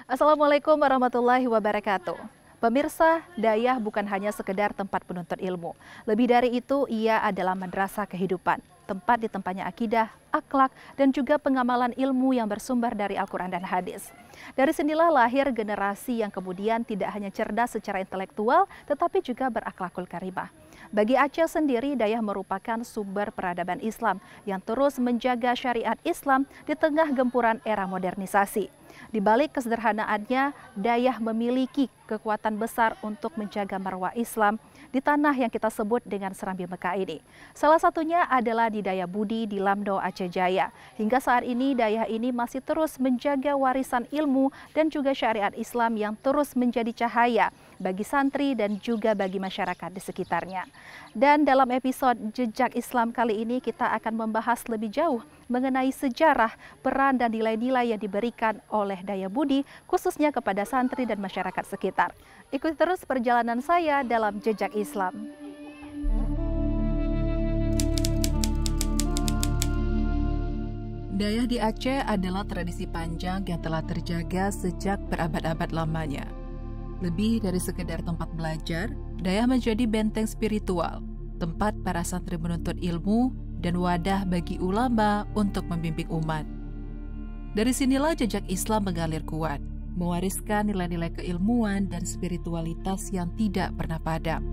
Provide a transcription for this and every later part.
Assalamualaikum warahmatullahi wabarakatuh. Pemirsa, Dayah bukan hanya sekedar tempat penuntut ilmu. Lebih dari itu, ia adalah madrasah kehidupan. Tempat ditempatnya akidah, akhlak, dan juga pengamalan ilmu yang bersumber dari Al-Quran dan hadis. Dari sinilah lahir generasi yang kemudian tidak hanya cerdas secara intelektual, tetapi juga berakhlakul karimah. Bagi Aceh sendiri, Dayah merupakan sumber peradaban Islam yang terus menjaga syariat Islam di tengah gempuran era modernisasi. Di balik kesederhanaannya, Dayah memiliki kekuatan besar untuk menjaga marwah Islam di tanah yang kita sebut dengan Serambi Mekah ini. Salah satunya adalah di Daya Budi di Lamdo, Aceh Jaya. Hingga saat ini, Dayah ini masih terus menjaga warisan ilmu dan juga syariat Islam yang terus menjadi cahaya bagi santri dan juga bagi masyarakat di sekitarnya. Dan dalam episode Jejak Islam kali ini kita akan membahas lebih jauh mengenai sejarah, peran dan nilai-nilai yang diberikan oleh Daya Budi khususnya kepada santri dan masyarakat sekitar. Ikuti terus perjalanan saya dalam Jejak Islam. Dayah di Aceh adalah tradisi panjang yang telah terjaga sejak berabad-abad lamanya. Lebih dari sekedar tempat belajar, Dayah menjadi benteng spiritual, tempat para santri menuntut ilmu, dan wadah bagi ulama untuk membimbing umat. Dari sinilah jejak Islam mengalir kuat, mewariskan nilai-nilai keilmuan dan spiritualitas yang tidak pernah padam.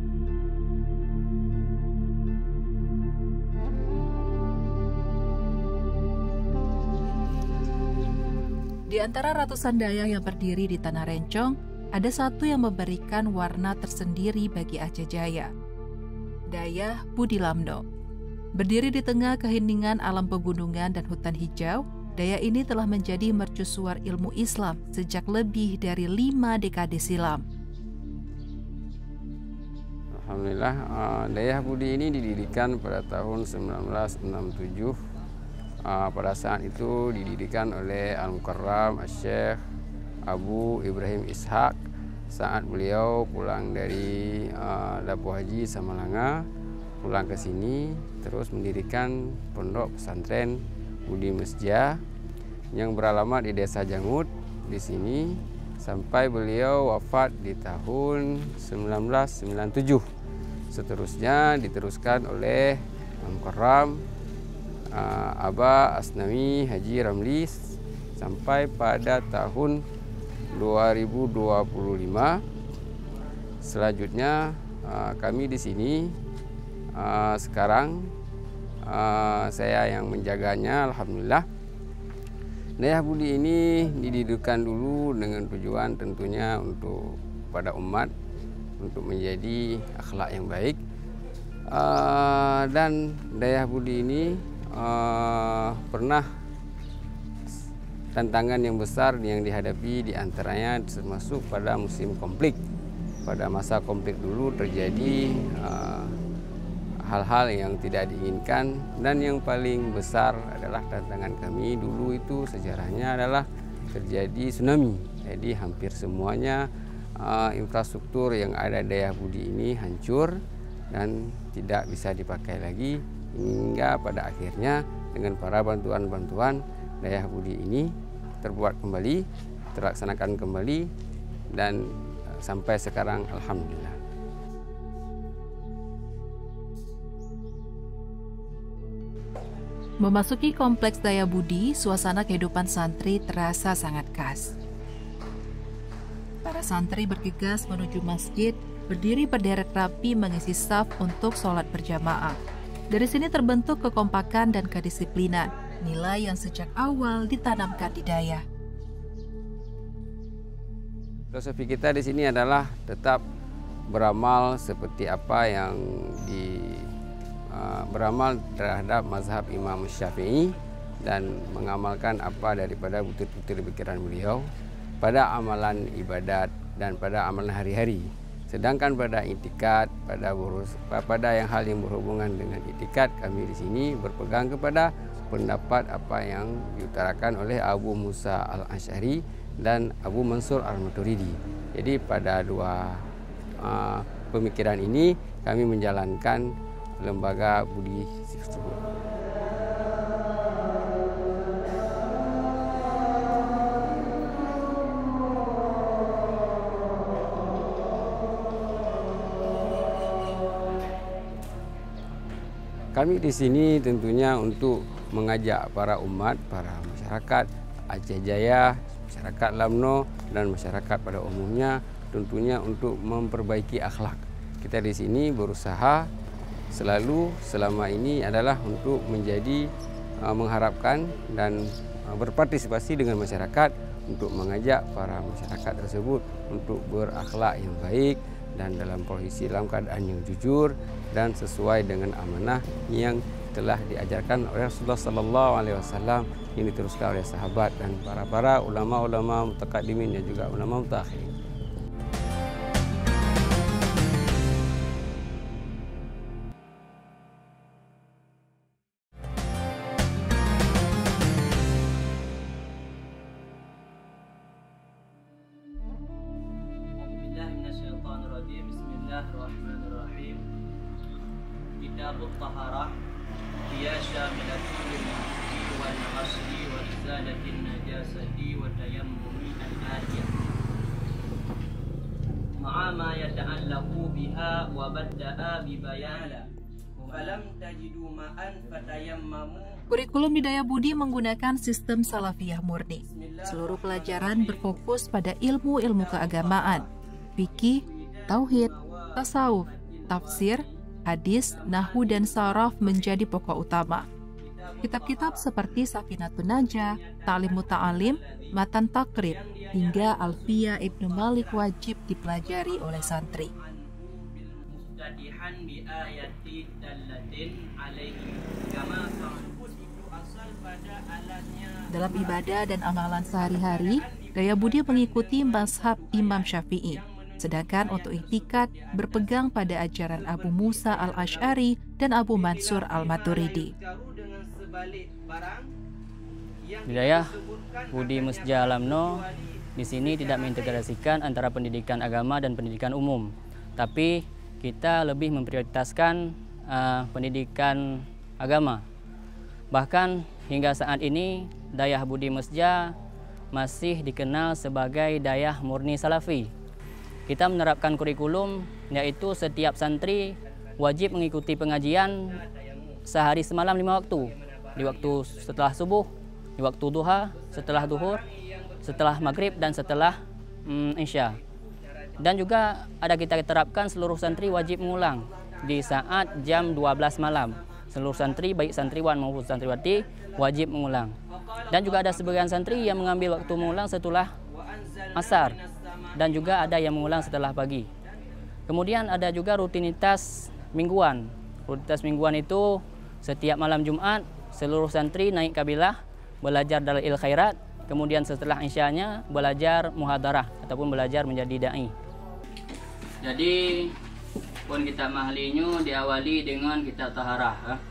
Di antara ratusan Dayah yang berdiri di Tanah Rencong, ada satu yang memberikan warna tersendiri bagi Aceh Jaya. Dayah Budi Lamdo. Berdiri di tengah keheningan alam pegunungan dan hutan hijau, Dayah ini telah menjadi mercusuar ilmu Islam sejak lebih dari 5 dekade silam. Alhamdulillah, Dayah Budi ini didirikan pada tahun 1967. Pada saat itu didirikan oleh Al-Mukarram Syekh Abu Ibrahim Ishaq saat beliau pulang dari Labuh Haji Samalanga, pulang ke sini terus mendirikan pondok pesantren Budi Mesja yang beralamat di Desa Jangut di sini sampai beliau wafat di tahun 1997. Seterusnya diteruskan oleh Al-Mukarram Aba Asnawi Haji Ramli sampai pada tahun 2025. Selanjutnya kami di sini sekarang saya yang menjaganya. Alhamdulillah. Dayah Budi ini didirikan dulu dengan tujuan tentunya untuk pada umat untuk menjadi akhlak yang baik. Dan Dayah Budi ini pernah tantangan yang besar yang dihadapi diantaranya termasuk pada musim konflik. Pada masa konflik dulu terjadi hal-hal yang tidak diinginkan, dan yang paling besar adalah tantangan kami dulu itu sejarahnya adalah terjadi tsunami. Jadi hampir semuanya infrastruktur yang ada Dayah Budi ini hancur dan tidak bisa dipakai lagi, hingga pada akhirnya dengan para bantuan-bantuan Dayah Budi ini terbuat kembali, terlaksanakan kembali, dan sampai sekarang alhamdulillah. Memasuki kompleks Dayah Budi, suasana kehidupan santri terasa sangat khas. Para santri bergegas menuju masjid, berdiri berderet rapi mengisi saf untuk sholat berjamaah. Dari sini terbentuk kekompakan dan kedisiplinan, nilai yang sejak awal ditanamkan di Dayah. Filosofi kita di sini adalah tetap beramal seperti apa yang beramal terhadap mazhab Imam Syafi'i dan mengamalkan apa daripada butir-butir pikiran beliau pada amalan ibadat dan pada amalan hari-hari. Sedangkan pada itikad, pada hal yang berhubungan dengan itikad, kami di sini berpegang kepada pendapat apa yang diutarakan oleh Abu Musa Al-Asy'ari dan Abu Mansur Al-Maturidi. Jadi pada dua pemikiran ini kami menjalankan lembaga Budi tersebut. Kami di sini tentunya untuk mengajak para umat, para masyarakat Aceh Jaya, masyarakat Lamno dan masyarakat pada umumnya tentunya untuk memperbaiki akhlak. Kita di sini berusaha selalu selama ini adalah untuk menjadi mengharapkan dan berpartisipasi dengan masyarakat untuk mengajak para masyarakat tersebut untuk berakhlak yang baik dan dalam posisi dalam keadaan yang jujur dan sesuai dengan amanah yang telah diajarkan oleh Rasulullah SAW yang diteruskan oleh sahabat dan para ulama-ulama mutaqaddimin dan juga ulama mutaakhirin. Bismillahirrahmanirrahim. Kitabut Taharah hiya syamilatun lil-wudu'i wal ghusli wa izalatin najasati wa tayammumi al-atiyah ma'a ma yata'allaqu biha wa badda'a bi bayana falam tajidu ma'an fatayammamu. Kurikulum Hidayah Budi menggunakan sistem salafiyah murni. Seluruh pelajaran berfokus pada ilmu-ilmu keagamaan, fikih, tauhid, tasawuf, tafsir, hadis, nahwu dan saraf menjadi pokok utama. Kitab-kitab seperti Safinatun Najah, Ta'lim Muta'alim, Matan Takrib, hingga Alfiyah Ibnu Malik wajib dipelajari oleh santri. Dalam ibadah dan amalan sehari-hari, Daya Budi mengikuti mazhab Imam Syafi'i. Sedangkan untuk i'tikad berpegang pada ajaran Abu Musa al-Asy'ari dan Abu Mansur al-Maturidi. Hidayah Budi Musja Lamno di sini tidak mengintegrasikan antara pendidikan agama dan pendidikan umum, tapi kita lebih memprioritaskan pendidikan agama. Bahkan hingga saat ini Dayah Budi Musja masih dikenal sebagai Dayah Murni Salafi. Kita menerapkan kurikulum yaitu setiap santri wajib mengikuti pengajian sehari semalam 5 waktu. Di waktu setelah subuh, di waktu duha, setelah duhur, setelah maghrib dan setelah isya. Dan juga ada kita terapkan seluruh santri wajib mengulang di saat jam 12 malam. Seluruh santri baik santriwan maupun santriwati wajib mengulang. Dan juga ada sebagian santri yang mengambil waktu mengulang setelah asar. Dan juga ada yang mengulang setelah pagi. Kemudian ada juga rutinitas mingguan. Rutinitas mingguan itu setiap malam Jumat seluruh santri naik kabilah belajar Dalail Khairat. Kemudian setelah isyanya belajar muhadarah ataupun belajar menjadi da'i. Jadi pun kitab mahlinya diawali dengan kitab taharah,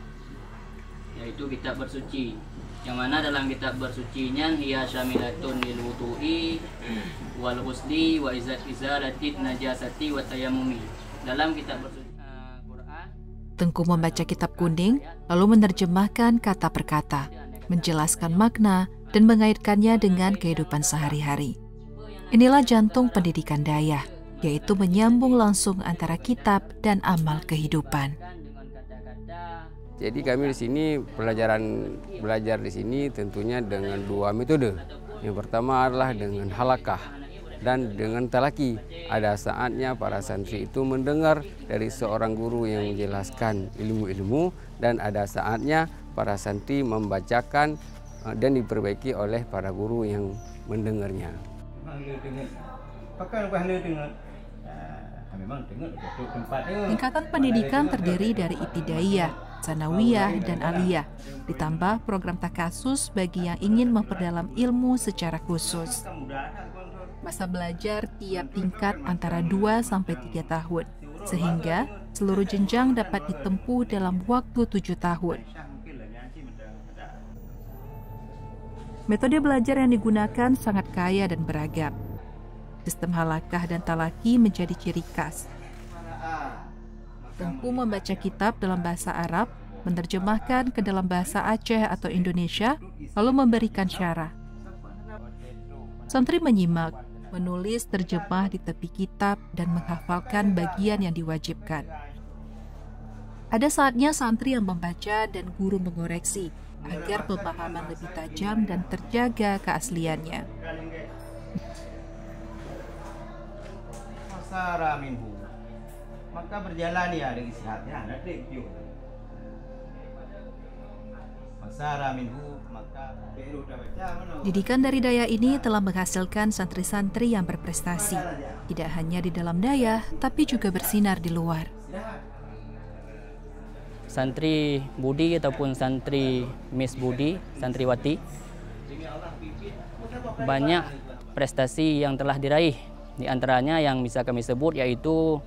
yaitu kitab bersuci. Yang mana dalam kitab bersucinya hiya syamilatun lil wudu'i wal ghusli wa izalatin najasati wa tayammumi. Dalam kitab bersuci Quran, Tengku membaca kitab kuning lalu menerjemahkan kata per kata, menjelaskan makna dan mengaitkannya dengan kehidupan sehari-hari. Inilah jantung pendidikan Dayah, yaitu menyambung langsung antara kitab dan amal kehidupan. Jadi kami di sini belajar di sini tentunya dengan dua metode. Yang pertama adalah dengan halakah dan dengan talaki. Ada saatnya para santri itu mendengar dari seorang guru yang menjelaskan ilmu-ilmu, dan ada saatnya para santri membacakan dan diperbaiki oleh para guru yang mendengarnya. Tingkatan pendidikan terdiri dari ibtidaiyah, sanawiyah, dan aliyah, ditambah program takasus bagi yang ingin memperdalam ilmu secara khusus. Masa belajar tiap tingkat antara 2-3 tahun, sehingga seluruh jenjang dapat ditempuh dalam waktu 7 tahun. Metode belajar yang digunakan sangat kaya dan beragam. Sistem halakah dan talaki menjadi ciri khas. Tengku membaca kitab dalam bahasa Arab, menerjemahkan ke dalam bahasa Aceh atau Indonesia, lalu memberikan syarah. Santri menyimak, menulis terjemah di tepi kitab dan menghafalkan bagian yang diwajibkan. Ada saatnya santri yang membaca dan guru mengoreksi agar pemahaman lebih tajam dan terjaga keasliannya. Masara minhu, maka berjalan ya dengan sehatnya. Nanti piu. Masara minhu, maka beru dah baca mana. Didikan dari Dayah ini telah menghasilkan santri-santri yang berprestasi, tidak hanya di dalam Dayah, tapi juga bersinar di luar. Santri Budi ataupun santri Miss Budi, santriwati, banyak prestasi yang telah diraih. Di antaranya yang bisa kami sebut yaitu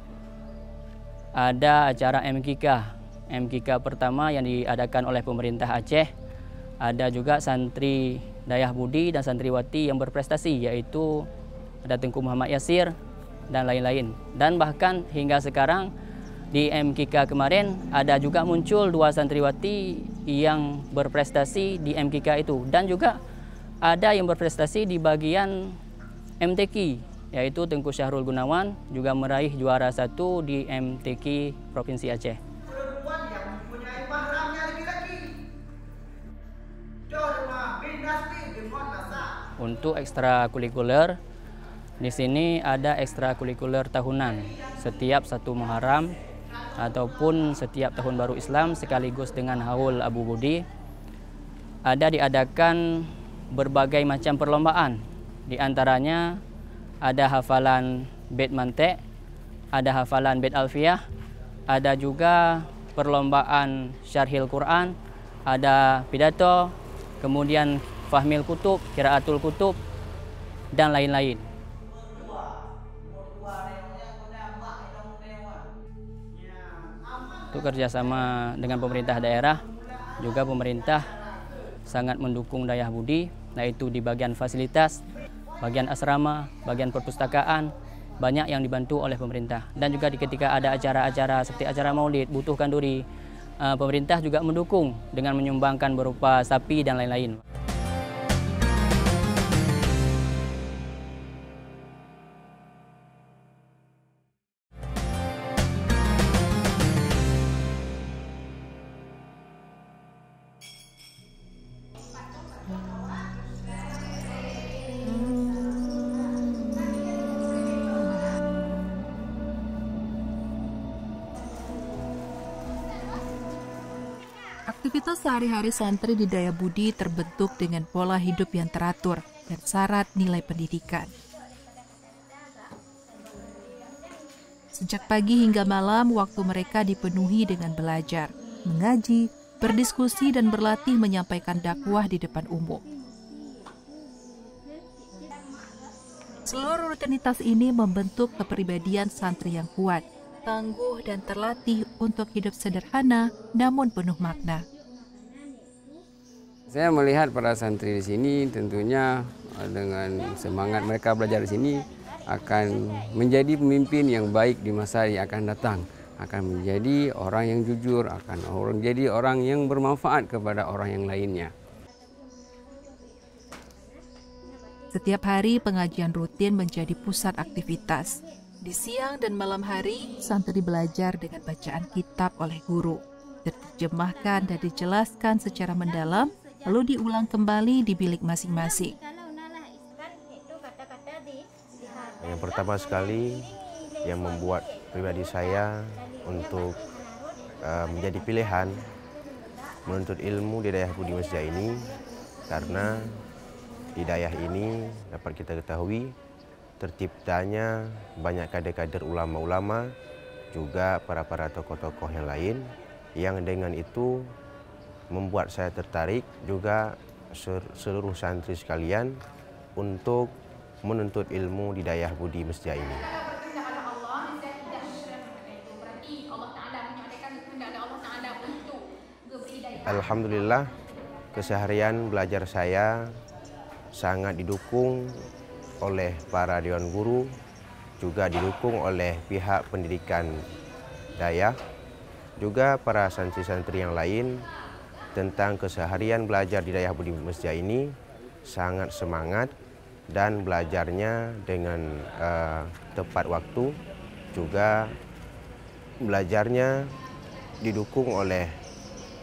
ada acara MKK pertama yang diadakan oleh pemerintah Aceh. Ada juga santri Dayah Budi dan santriwati yang berprestasi, yaitu ada Tengku Muhammad Yasir dan lain-lain. Dan bahkan hingga sekarang di MKK kemarin ada juga muncul 2 santriwati yang berprestasi di MKK itu. Dan juga ada yang berprestasi di bagian MTQ, yaitu Tengku Syahrul Gunawan juga meraih juara 1 di MTQ Provinsi Aceh. Untuk ekstrakurikuler, di sini ada ekstrakurikuler tahunan setiap 1 Muharram ataupun setiap tahun baru Islam sekaligus dengan Haul Abu Budi. Ada diadakan berbagai macam perlombaan. Di antaranya ada hafalan bait mantek, ada hafalan bait alfiyah, ada juga perlombaan syarhil Quran, ada pidato, kemudian fahmil kutub, qiraatul kutub, dan lain-lain. Untuk kerjasama dengan pemerintah daerah, juga pemerintah sangat mendukung Dayah Budi, yaitu di bagian fasilitas, bagian asrama, bagian perpustakaan, banyak yang dibantu oleh pemerintah. Dan juga ketika ada acara-acara seperti acara maulid, butuhkan duri, pemerintah juga mendukung dengan menyumbangkan berupa sapi dan lain-lain. Aktivitas sehari-hari santri di Dayah Budi terbentuk dengan pola hidup yang teratur dan syarat nilai pendidikan. Sejak pagi hingga malam, waktu mereka dipenuhi dengan belajar, mengaji, berdiskusi, dan berlatih menyampaikan dakwah di depan umum. Seluruh rutinitas ini membentuk kepribadian santri yang kuat, tangguh, dan terlatih untuk hidup sederhana namun penuh makna. Saya melihat para santri di sini tentunya dengan semangat mereka belajar di sini akan menjadi pemimpin yang baik di masa yang akan datang, akan menjadi orang yang jujur, akan menjadi orang yang bermanfaat kepada orang yang lainnya. Setiap hari pengajian rutin menjadi pusat aktivitas. Di siang dan malam hari, santri belajar dengan bacaan kitab oleh guru, diterjemahkan dan dijelaskan secara mendalam, lalu diulang kembali di bilik masing-masing. Yang pertama sekali yang membuat pribadi saya untuk menjadi pilihan menuntut ilmu di Dayah Budi Mesja ini, karena di Dayah ini dapat kita ketahui terciptanya banyak kader-kader ulama-ulama, juga para tokoh-tokoh yang lain, yang dengan itu membuat saya tertarik juga seluruh santri sekalian untuk menuntut ilmu di Dayah Budi Mesja ini. Alhamdulillah, keseharian belajar saya sangat didukung oleh para dewan guru, juga didukung oleh pihak pendidikan Dayah, juga para santri-santri yang lain. Tentang keseharian belajar di Dayah Budi Mesja ini sangat semangat dan belajarnya dengan tepat waktu, juga belajarnya didukung oleh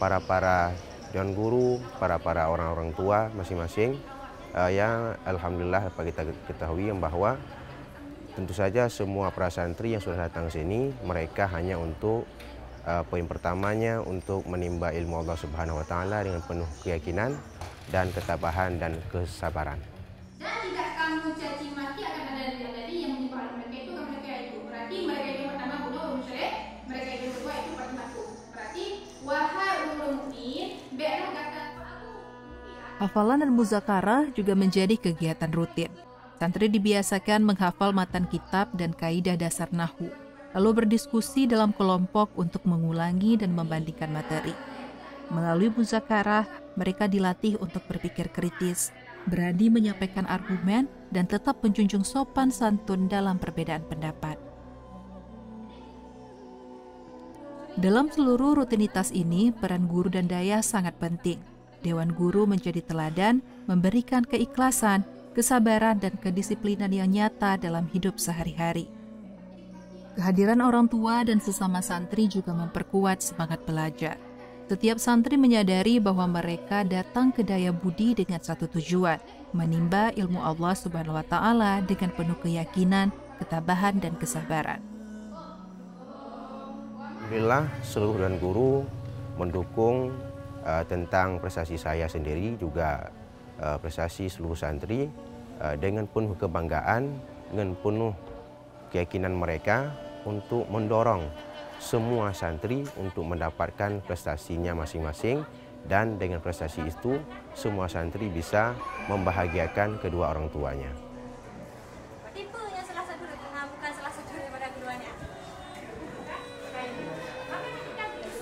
para dewan guru, para orang-orang tua masing-masing, yang alhamdulillah dapat kita ketahui bahwa tentu saja semua para santri yang sudah datang sini, mereka hanya untuk poin pertamanya untuk menimba ilmu Allah Subhanahu wa taala dengan penuh keyakinan dan ketabahan dan kesabaran. Dan tidak kamu caci maki akan ada dari yang menimpa mereka itu kan mereka itu. Berarti mereka itu pertama bunuh musyrik, mereka itu kedua itu pasti masuk. Berarti wahai ulul mukmin, biarlah kata Hafalan dan muzakarah juga menjadi kegiatan rutin. Santri dibiasakan menghafal matan kitab dan kaidah dasar nahwu, lalu berdiskusi dalam kelompok untuk mengulangi dan membandingkan materi. Melalui muzakarah, mereka dilatih untuk berpikir kritis, berani menyampaikan argumen, dan tetap menjunjung sopan santun dalam perbedaan pendapat. Dalam seluruh rutinitas ini, peran guru dan daya sangat penting. Dewan guru menjadi teladan, memberikan keikhlasan, kesabaran, dan kedisiplinan yang nyata dalam hidup sehari-hari. Kehadiran orang tua dan sesama santri juga memperkuat semangat belajar. Setiap santri menyadari bahwa mereka datang ke Daya Budi dengan satu tujuan, menimba ilmu Allah Subhanahu wa taala dengan penuh keyakinan, ketabahan, dan kesabaran. Alhamdulillah seluruh dan guru mendukung tentang prestasi saya sendiri, juga prestasi seluruh santri dengan penuh kebanggaan, dengan penuh keyakinan mereka untuk mendorong semua santri untuk mendapatkan prestasinya masing-masing, dan dengan prestasi itu semua santri bisa membahagiakan kedua orang tuanya. tipe yang salah satu bukan salah satu daripada keduanya.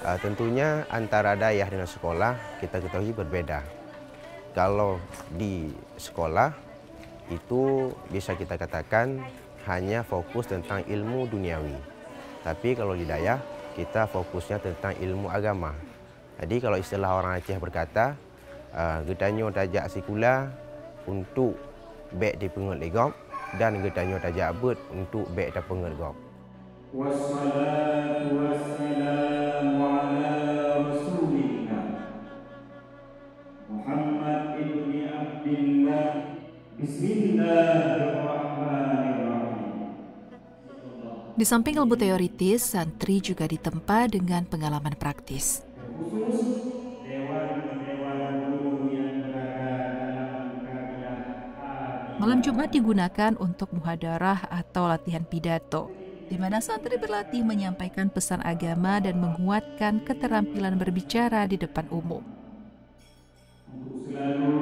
Tentunya antara dayah dengan sekolah kita ketahui berbeda. Kalau di sekolah itu bisa kita katakan hanya fokus tentang ilmu duniawi. Tapi kalau di dayah kita fokusnya tentang ilmu agama. Jadi kalau istilah orang Aceh berkata, gedanyo tajak sikula untuk bek di pengut legop, dan gedanyo tajak abut untuk bek di pengut gop. Wassalatu wassalamu ala rasulillah Muhammad ibni Abdillah. Bismillahirrahmanirrahim. Di samping ilmu teoritis, santri juga ditempa dengan pengalaman praktis. Malam Jumat digunakan untuk muhadarah atau latihan pidato, di mana santri berlatih menyampaikan pesan agama dan menguatkan keterampilan berbicara di depan umum. Untuk selalu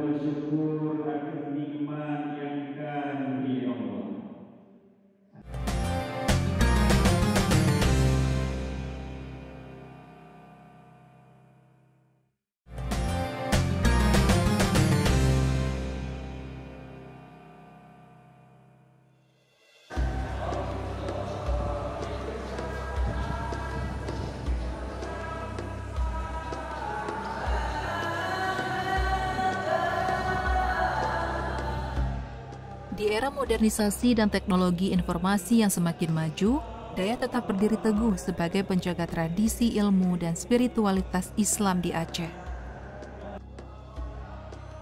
bersyukur atas nikmat yang diberi Allah. Di era modernisasi dan teknologi informasi yang semakin maju, Daya tetap berdiri teguh sebagai penjaga tradisi ilmu dan spiritualitas Islam di Aceh.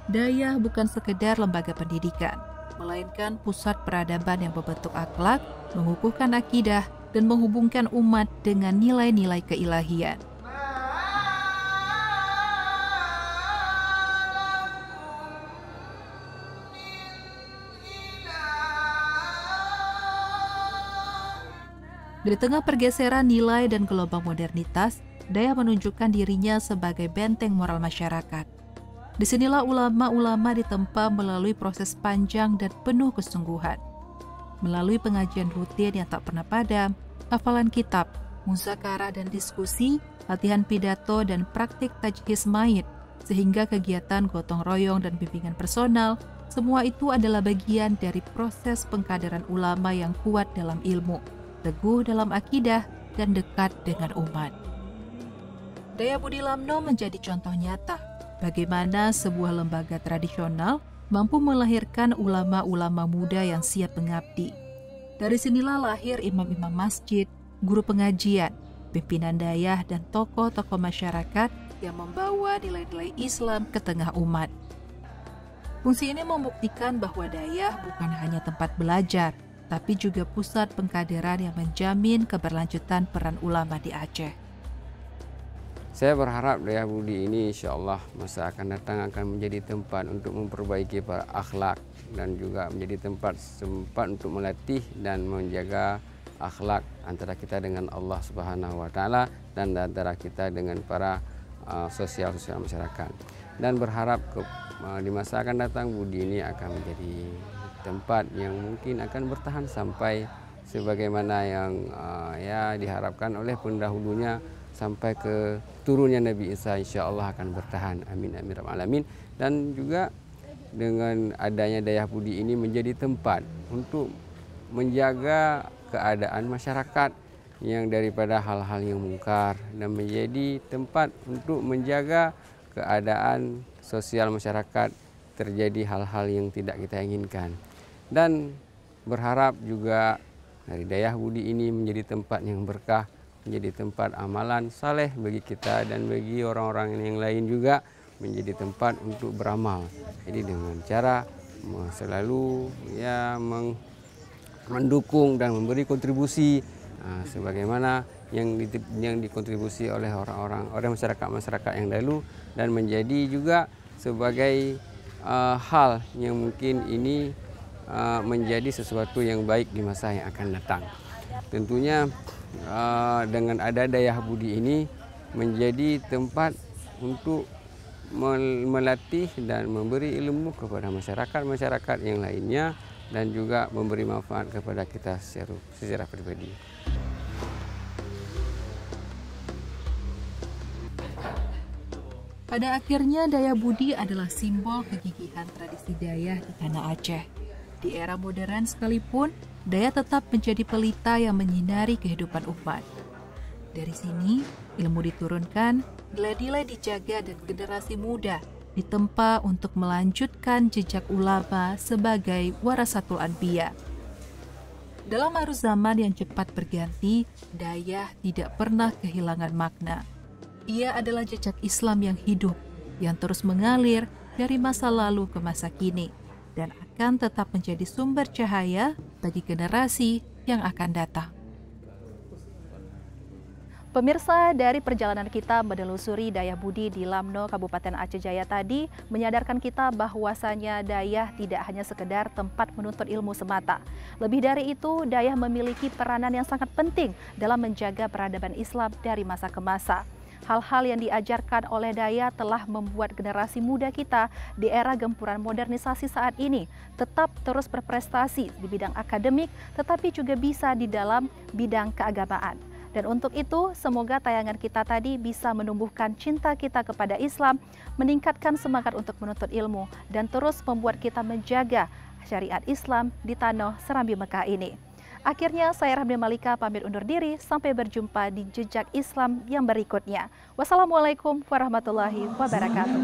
Daya bukan sekedar lembaga pendidikan, melainkan pusat peradaban yang berbentuk akhlak, mengukuhkan akidah, dan menghubungkan umat dengan nilai-nilai keilahian. Di tengah pergeseran nilai dan gelombang modernitas, Daya menunjukkan dirinya sebagai benteng moral masyarakat. Disinilah ulama-ulama ditempa melalui proses panjang dan penuh kesungguhan. Melalui pengajian rutin yang tak pernah padam, hafalan kitab, muzakarah dan diskusi, latihan pidato dan praktik tajhiz maid, sehingga kegiatan gotong royong dan bimbingan personal, semua itu adalah bagian dari proses pengkaderan ulama yang kuat dalam ilmu, teguh dalam akidah, dan dekat dengan umat. Daya Budi Lamno menjadi contoh nyata bagaimana sebuah lembaga tradisional mampu melahirkan ulama-ulama muda yang siap mengabdi. Dari sinilah lahir imam-imam masjid, guru pengajian, pimpinan dayah dan tokoh-tokoh masyarakat yang membawa nilai-nilai Islam ke tengah umat. Fungsi ini membuktikan bahwa dayah bukan hanya tempat belajar, tapi juga pusat pengkaderan yang menjamin keberlanjutan peran ulama di Aceh. Saya berharap Dayah Budi ini insya Allah masa akan datang akan menjadi tempat untuk memperbaiki para akhlak dan juga menjadi tempat untuk melatih dan menjaga akhlak antara kita dengan Allah Subhanahu wa Ta'ala dan antara kita dengan para sosial masyarakat. Dan berharap di masa akan datang Budi ini akan menjadi tempat yang mungkin akan bertahan sampai sebagaimana yang diharapkan oleh pendahulunya sampai ke turunnya Nabi Isa, insya Allah akan bertahan. Amin amin rabbal alamin. Dan juga dengan adanya Dayah Budi ini menjadi tempat untuk menjaga keadaan masyarakat yang daripada hal-hal yang mungkar dan menjadi tempat untuk menjaga keadaan sosial masyarakat terjadi hal-hal yang tidak kita inginkan. Dan berharap juga dari Dayah Budi ini menjadi tempat yang berkah, menjadi tempat amalan saleh bagi kita dan bagi orang-orang yang lain juga menjadi tempat untuk beramal. Jadi dengan cara selalu mendukung dan memberi kontribusi sebagaimana yang dikontribusi oleh masyarakat yang dahulu, dan menjadi juga sebagai hal yang mungkin ini menjadi sesuatu yang baik di masa yang akan datang. Tentunya dengan ada Dayah Budi ini menjadi tempat untuk melatih dan memberi ilmu kepada masyarakat yang lainnya dan juga memberi manfaat kepada kita secara pribadi. Pada akhirnya Dayah Budi adalah simbol kegigihan tradisi dayah di tanah Aceh. Di era modern sekalipun, dayah tetap menjadi pelita yang menyinari kehidupan umat. Dari sini, ilmu diturunkan, nilai-nilai dijaga dan generasi muda ditempa untuk melanjutkan jejak ulama sebagai warasatul anbiya. Dalam arus zaman yang cepat berganti, dayah tidak pernah kehilangan makna. Ia adalah jejak Islam yang hidup, yang terus mengalir dari masa lalu ke masa kini, dan akan tetap menjadi sumber cahaya bagi generasi yang akan datang. Pemirsa, dari perjalanan kita menelusuri Dayah Budi di Lamno, Kabupaten Aceh Jaya tadi, menyadarkan kita bahwasanya dayah tidak hanya sekedar tempat menuntut ilmu semata. Lebih dari itu, dayah memiliki peranan yang sangat penting dalam menjaga peradaban Islam dari masa ke masa. Hal-hal yang diajarkan oleh dayah telah membuat generasi muda kita di era gempuran modernisasi saat ini tetap terus berprestasi di bidang akademik, tetapi juga bisa di dalam bidang keagamaan. Dan untuk itu, semoga tayangan kita tadi bisa menumbuhkan cinta kita kepada Islam, meningkatkan semangat untuk menuntut ilmu, dan terus membuat kita menjaga syariat Islam di tanah Serambi Mekah ini. Akhirnya saya Rahmi Malika pamit undur diri, sampai berjumpa di jejak Islam yang berikutnya. Wassalamualaikum warahmatullahi wabarakatuh.